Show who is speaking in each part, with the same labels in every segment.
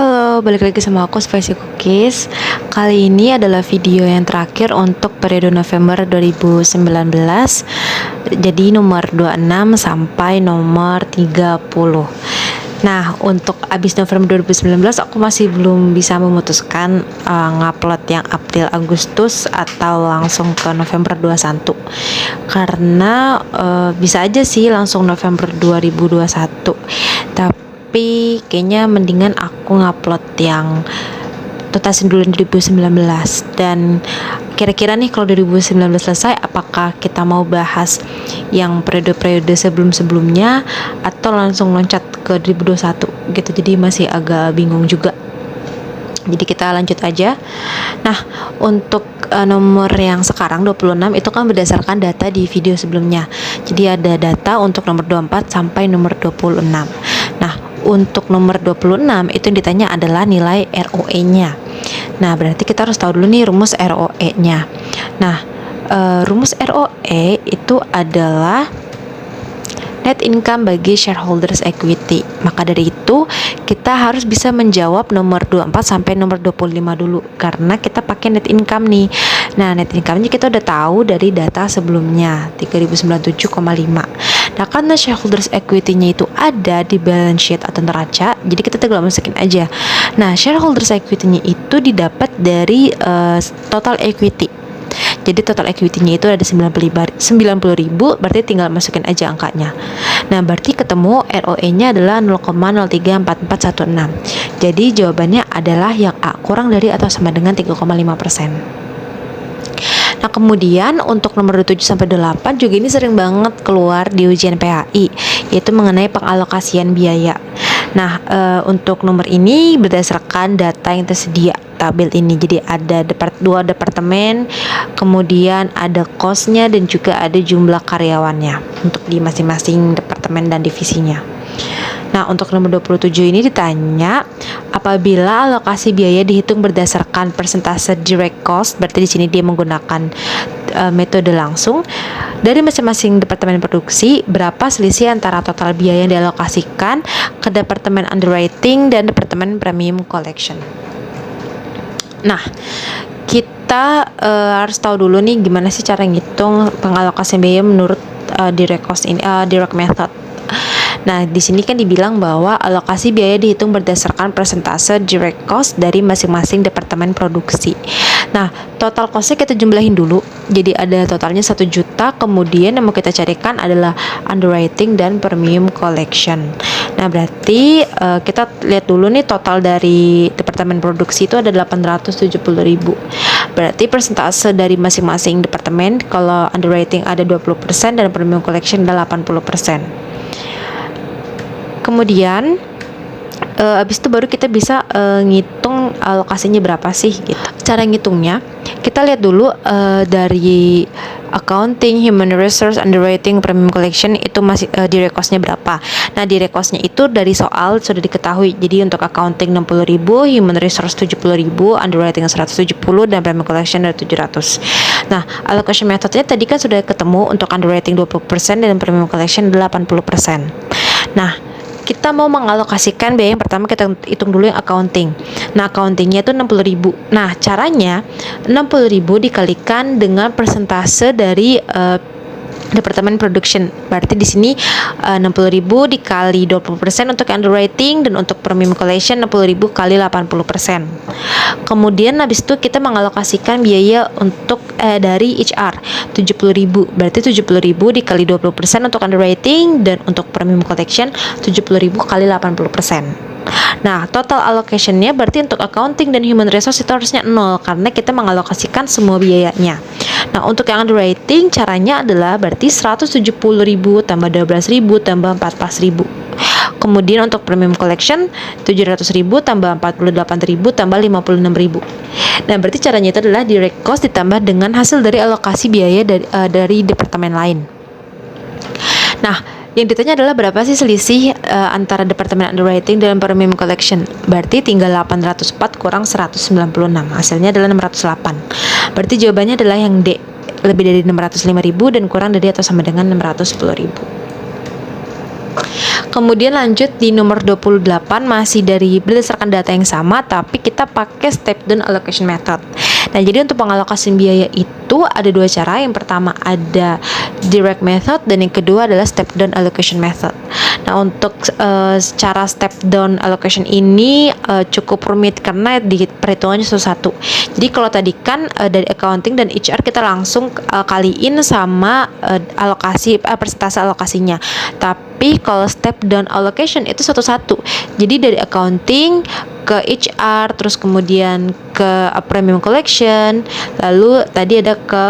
Speaker 1: Halo, balik lagi sama aku Spicy Cookies. Kali ini adalah video yang terakhir untuk periode November 2019. Jadi nomor 26 sampai nomor 30. Nah, untuk abis November 2019 aku masih belum bisa memutuskan ngupload yang April Agustus atau langsung ke November 21. Karena bisa aja sih langsung November 2021. Tapi kayaknya mendingan aku ngupload yang tutasin dulu 2019. Dan kira-kira nih kalau 2019 selesai, apakah kita mau bahas yang periode-periode sebelum-sebelumnya atau langsung loncat ke 2021 gitu. Jadi masih agak bingung juga. Jadi kita lanjut aja. Nah, untuk nomor yang sekarang 26 itu kan berdasarkan data di video sebelumnya. Jadi ada data untuk nomor 24 sampai nomor 26. Nah, untuk nomor 26 itu yang ditanya adalah nilai ROE-nya. Nah, berarti kita harus tahu dulu nih rumus ROE-nya. Nah, rumus ROE itu adalah net income bagi shareholders equity. Maka dari itu kita harus bisa menjawab nomor 24 sampai nomor 25 dulu karena kita pakai net income nih. Nah, net income-nya kita udah tahu dari data sebelumnya 3097,5. Nah, karena shareholders equity-nya itu ada di balance sheet atau neraca, jadi kita tinggal masukin aja. Nah, shareholders equity-nya itu didapat dari total equity. Jadi total equity-nya itu ada 90.000, berarti tinggal masukin aja angkanya. Nah, berarti ketemu ROE-nya adalah 0,034416. Jadi jawabannya adalah yang A, kurang dari atau sama dengan 3,5%. Nah, kemudian untuk nomor 27 sampai 28 juga ini sering banget keluar di ujian PHI, yaitu mengenai pengalokasian biaya. Nah, untuk nomor ini berdasarkan data yang tersedia tabel ini. Jadi ada dua departemen, kemudian ada cost-nya dan juga ada jumlah karyawannya untuk di masing-masing departemen dan divisinya. Nah, untuk nomor 27 ini ditanya apabila alokasi biaya dihitung berdasarkan persentase direct cost, berarti di sini dia menggunakan metode langsung dari masing-masing departemen produksi, berapa selisih antara total biaya yang dialokasikan ke departemen underwriting dan departemen premium collection. Nah, kita harus tahu dulu nih gimana sih cara ngitung pengalokasian biaya menurut direct cost ini, direct method. Nah, di sini kan dibilang bahwa alokasi biaya dihitung berdasarkan persentase direct cost dari masing-masing departemen produksi. Nah, total cost-nya kita jumlahin dulu. Jadi ada totalnya 1 juta, kemudian yang mau kita carikan adalah underwriting dan premium collection. Nah, berarti kita lihat dulu nih total dari departemen produksi itu ada 870.000. Berarti persentase dari masing-masing departemen, kalau underwriting ada 20% dan premium collection ada 80%. Kemudian habis itu baru kita bisa ngitung alokasinya berapa sih gitu. Cara ngitungnya kita lihat dulu dari accounting, human resource, underwriting, premium collection itu masih direct cost-nya berapa. Nah, direct cost-nya itu dari soal sudah diketahui. Jadi untuk accounting 60.000, human resource 70.000, underwriting 170 dan premium collection ada 700. Nah, allocation methodnya tadi kan sudah ketemu untuk underwriting 20% dan premium collection 80%. Nah, kita mau mengalokasikan biaya yang pertama kita hitung dulu yang accounting. Nah, accountingnya itu 60.000. Nah, caranya 60.000 dikalikan dengan persentase dari departemen production. Berarti di sini 60.000 dikali 20% untuk underwriting dan untuk premium collection 60.000 kali 80%. Kemudian habis itu kita mengalokasikan biaya untuk dari HR 70.000. Berarti 70.000 dikali 20% untuk underwriting dan untuk premium collection 70.000 kali 80%. Nah, total allocation-nya berarti untuk accounting dan human resource itu harusnya 0 karena kita mengalokasikan semua biayanya. Nah, untuk yang underwriting caranya adalah berarti 170.000 tambah 12.000 tambah 14.000. Kemudian untuk premium collection 700.000 tambah 48.000 tambah 56.000. Nah, berarti caranya itu adalah direct cost ditambah dengan hasil dari alokasi biaya dari departemen lain. Nah, yang ditanya adalah berapa sih selisih antara departemen underwriting dan premium collection. Berarti tinggal 804 kurang 196. Hasilnya adalah 608. Berarti jawabannya adalah yang D, lebih dari 605.000 dan kurang dari atau sama dengan 610.000. Kemudian lanjut di nomor 28, masih dari berdasarkan data yang sama tapi kita pakai step down allocation method. Nah, jadi untuk pengalokasian biaya itu ada dua cara. Yang pertama ada direct method dan yang kedua adalah step down allocation method. Nah, untuk cara step down allocation ini cukup rumit karena di perhitungannya satu-satu. Jadi kalau tadi kan dari accounting dan HR kita langsung kaliin sama persentase alokasinya. Tapi kalau step down allocation itu satu-satu. Jadi dari accounting ke HR, terus kemudian ke premium collection, lalu tadi ada ke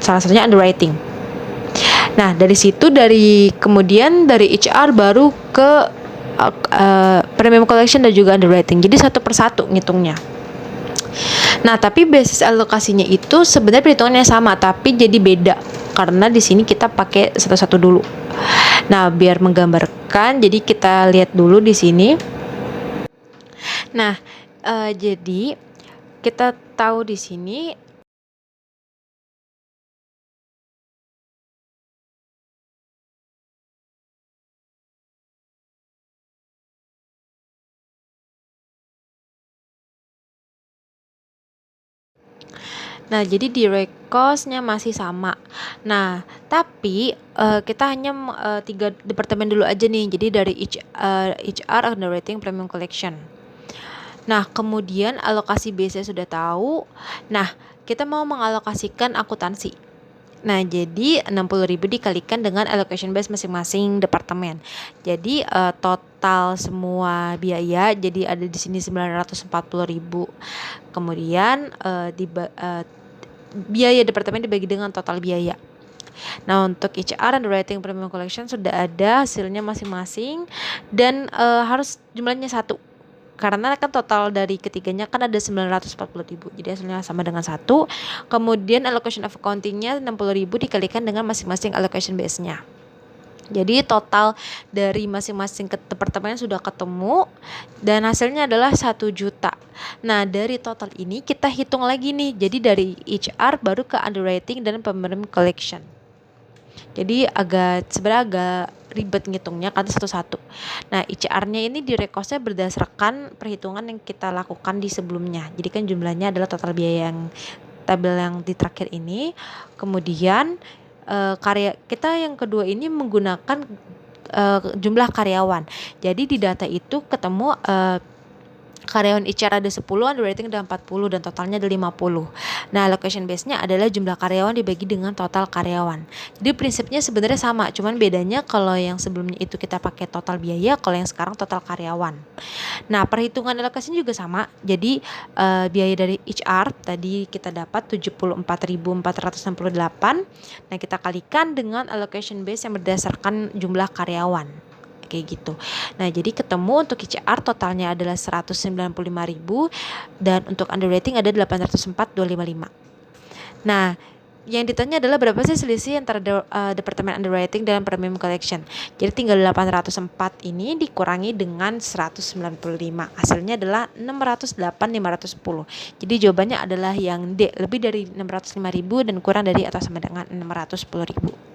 Speaker 1: salah satunya underwriting. Nah, dari situ kemudian dari HR baru ke premium collection dan juga underwriting. Jadi satu persatu ngitungnya. Nah, tapi basis alokasinya itu sebenarnya perhitungannya sama tapi jadi beda karena di sini kita pakai satu-satu dulu. Nah, biar menggambarkan, jadi kita lihat dulu di sini. Nah, jadi kita tahu di sini Nah, jadi direct cost-nya masih sama. Nah, tapi kita hanya 3 departemen dulu aja nih. Jadi dari HR, underwriting, premium collection. Nah, kemudian alokasi base sudah tahu. Nah, kita mau mengalokasikan akuntansi. Nah, jadi 60.000 dikalikan dengan allocation base masing-masing departemen. Jadi total semua biaya jadi ada di sini 940.000. Kemudian biaya departemen dibagi dengan total biaya. Nah, untuk HR, underwriting, premium collection sudah ada hasilnya masing-masing dan harus jumlahnya satu. Karena kan total dari ketiganya kan ada 940.000. Jadi hasilnya sama dengan 1. Kemudian allocation of accounting-nya 60.000 dikalikan dengan masing-masing allocation base-nya. Jadi total dari masing-masing departemen sudah ketemu dan hasilnya adalah 1 juta. Nah, dari total ini kita hitung lagi nih. Jadi dari HR baru ke underwriting dan premium collection. Jadi sebenarnya agak ribet ngitungnya karena satu-satu. Nah, ICR-nya ini direct cost-nya berdasarkan perhitungan yang kita lakukan di sebelumnya. Jadi kan jumlahnya adalah total biaya yang tabel yang di terakhir ini. Kemudian karya kita yang kedua ini menggunakan jumlah karyawan. Jadi di data itu ketemu karyawan HR ada 10, underwriting ada 40 dan totalnya ada 50. Nah, allocation base-nya adalah jumlah karyawan dibagi dengan total karyawan. Jadi prinsipnya sebenarnya sama, cuman bedanya kalau yang sebelumnya itu kita pakai total biaya, kalau yang sekarang total karyawan. Nah, perhitungan alokasinya juga sama. Jadi biaya dari HR tadi kita dapat 74.468. Nah, kita kalikan dengan allocation base yang berdasarkan jumlah karyawan. Kayak gitu. Nah, jadi ketemu untuk ICR totalnya adalah 195.000 dan untuk underwriting ada 804.255. Nah, yang ditanya adalah berapa sih selisih antara departemen underwriting dan premium collection. Jadi tinggal 804 ini dikurangi dengan 195. Hasilnya adalah 608.510. Jadi jawabannya adalah yang D, lebih dari 605.000 dan kurang dari atau sama dengan 610.000.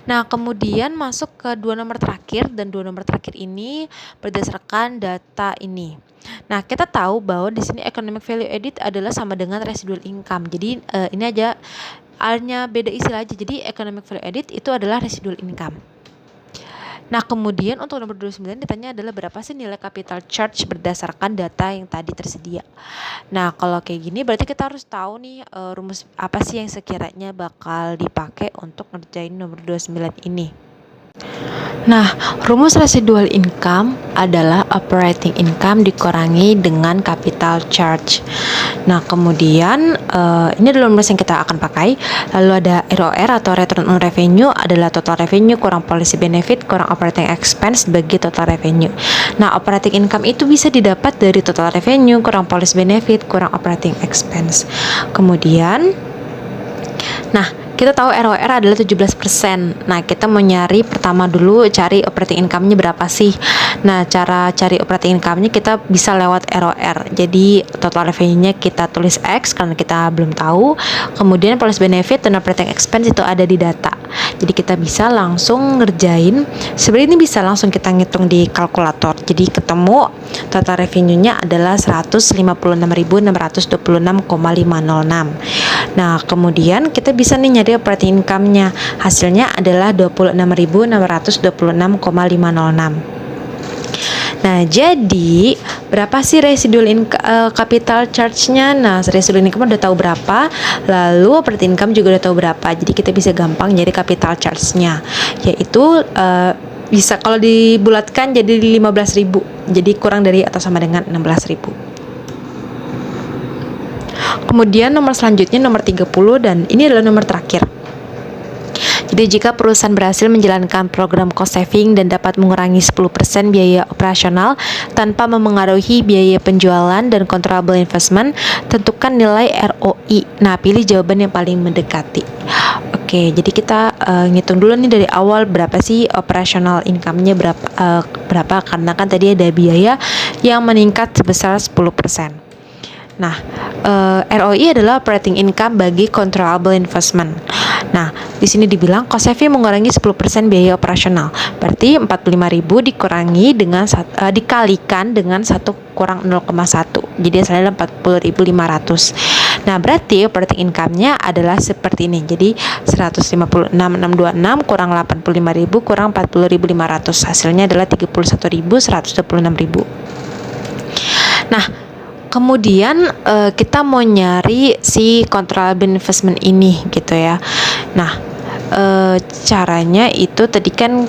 Speaker 1: Nah, kemudian masuk ke 2 nomor terakhir dan 2 nomor terakhir ini berdasarkan data ini. Nah, kita tahu bahwa di sini economic value added adalah sama dengan residual income. Jadi ini aja hanya beda istilah aja. Jadi economic value added itu adalah residual income. Nah, kemudian untuk nomor 29 ditanya adalah berapa sih nilai capital charge berdasarkan data yang tadi tersedia. Nah, kalau kayak gini berarti kita harus tahu nih rumus apa sih yang sekiranya bakal dipakai untuk ngerjain nomor 29 ini. Nah, rumus residual income adalah operating income dikurangi dengan capital charge. Nah, kemudian ini adalah rumus yang kita akan pakai. Lalu ada ROR atau return on revenue adalah total revenue kurang policy benefit kurang operating expense bagi total revenue. Nah, operating income itu bisa didapat dari total revenue kurang policy benefit kurang operating expense. Kemudian, nah, kita tahu ROR adalah 17%. Nah, kita mau nyari pertama dulu cari operating income-nya berapa sih. Nah, cara cari operating income-nya kita bisa lewat ROR. Jadi, total revenue-nya kita tulis X karena kita belum tahu. Kemudian policy benefit dan operating expense itu ada di data. Jadi kita bisa langsung ngerjain. Sebenarnya ini bisa langsung kita ngitung di kalkulator. Jadi ketemu total revenue-nya adalah 156.626,506. Nah, kemudian kita bisa nih nyari operating income-nya. Hasilnya adalah 26.626,506. Nah, jadi berapa sih residual capital charge-nya? Nah, residual income udah tahu berapa, lalu operating income juga udah tahu berapa. Jadi kita bisa gampang nyari capital charge-nya, yaitu bisa kalau dibulatkan jadi 15.000. Jadi kurang dari atau sama dengan 16.000. Kemudian nomor selanjutnya nomor 30, dan ini adalah nomor terakhir. Jadi jika perusahaan berhasil menjalankan program cost saving dan dapat mengurangi 10% biaya operasional tanpa memengaruhi biaya penjualan dan controllable investment, tentukan nilai ROI. Nah, pilih jawaban yang paling mendekati. Oke, jadi kita ngitung dulu nih dari awal berapa sih operational income-nya berapa, karena kan tadi ada biaya yang meningkat sebesar 10%. Nah, ROI adalah operating income bagi controllable investment. Nah, di sini dibilang cost saving mengurangi 10% biaya operasional. Berarti 45.000 dikalikan dengan 1 kurang 0,1. Jadi hasilnya 40.500. Nah, berarti operating income-nya adalah seperti ini. Jadi 156.626 kurang 85.000 kurang 40.500. Hasilnya adalah 31.126.000. Nah, kemudian kita mau nyari si controllable investment ini gitu ya. Nah, caranya itu tadi kan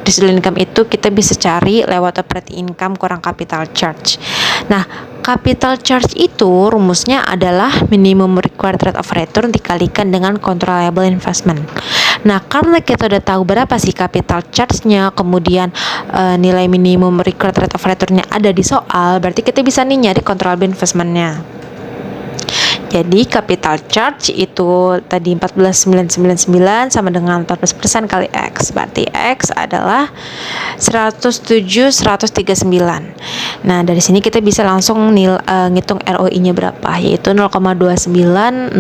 Speaker 1: residual income itu kita bisa cari lewat operating income kurang capital charge. Nah, capital charge itu rumusnya adalah minimum required rate of return dikalikan dengan controllable investment. Nah, karena kita udah tahu berapa sih capital charge-nya, kemudian nilai minimum required rate of return-nya ada di soal, berarti kita bisa nih nyari controllable investment-nya. Jadi capital charge itu tadi 14.999 sama dengan 14% kali X. Berarti X adalah 107.139. Nah, dari sini kita bisa langsung ngitung ROI-nya berapa, yaitu 0,2905.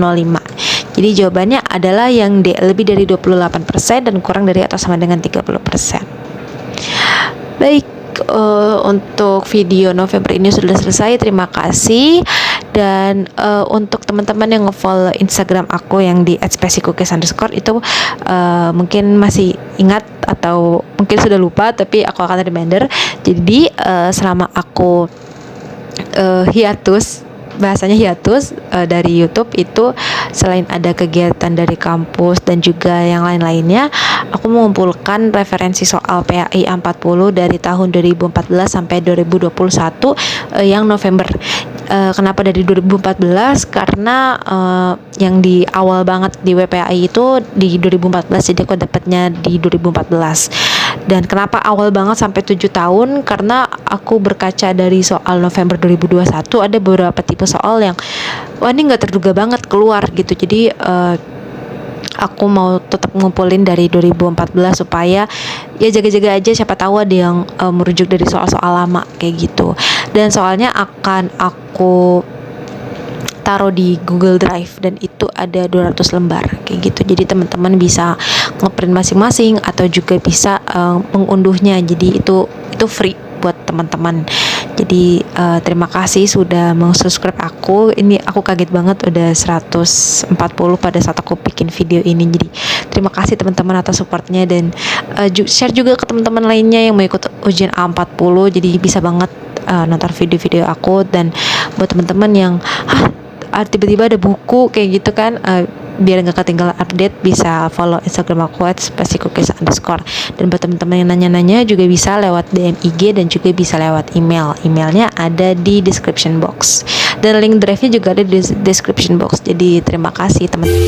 Speaker 1: Jadi jawabannya adalah yang D, lebih dari 28% dan kurang dari atau sama dengan 30%. Baik, untuk video November ini sudah selesai. Terima kasih. Dan untuk teman-teman yang nge-follow Instagram aku yang di @spacykookies_ itu mungkin masih ingat atau mungkin sudah lupa, tapi aku akan reminder. Jadi selama aku hiatus, bahasanya hiatus dari YouTube itu, selain ada kegiatan dari kampus dan juga yang lain-lainnya, aku mengumpulkan referensi soal PAI 40 dari tahun 2014 sampai 2021 yang November. Kenapa dari 2014? Karena yang di awal banget di WPAI itu di 2014, jadi aku dapatnya di 2014. Dan kenapa awal banget sampai 7 tahun? Karena aku berkaca dari soal November 2021, ada beberapa tipe soal yang wah, ini nggak terduga banget keluar gitu. Jadi aku mau tetap ngumpulin dari 2014 supaya ya jaga-jaga aja, siapa tahu ada yang merujuk dari soal-soal lama kayak gitu. Dan soalnya akan aku taruh di Google Drive dan itu ada 200 lembar kayak gitu. Jadi teman-teman bisa ngeprint masing-masing atau juga bisa mengunduhnya. Jadi itu free buat teman-teman. Jadi terima kasih sudah subscribe aku. Ini aku kaget banget udah 140 pada saat aku bikin video ini. Jadi terima kasih teman-teman atas supportnya, dan share juga ke teman-teman lainnya yang mau ikut ujian A40. Jadi bisa banget nonton video-video aku. Dan buat teman-teman yang tiba-tiba ada buku kayak gitu kan, biar nggak ketinggalan update, bisa follow Instagram aku @spacykookies_. Dan buat teman-teman yang nanya-nanya juga bisa lewat DM IG dan juga bisa lewat email. Emailnya ada di description box dan link drive-nya juga ada di description box. Jadi terima kasih teman-teman.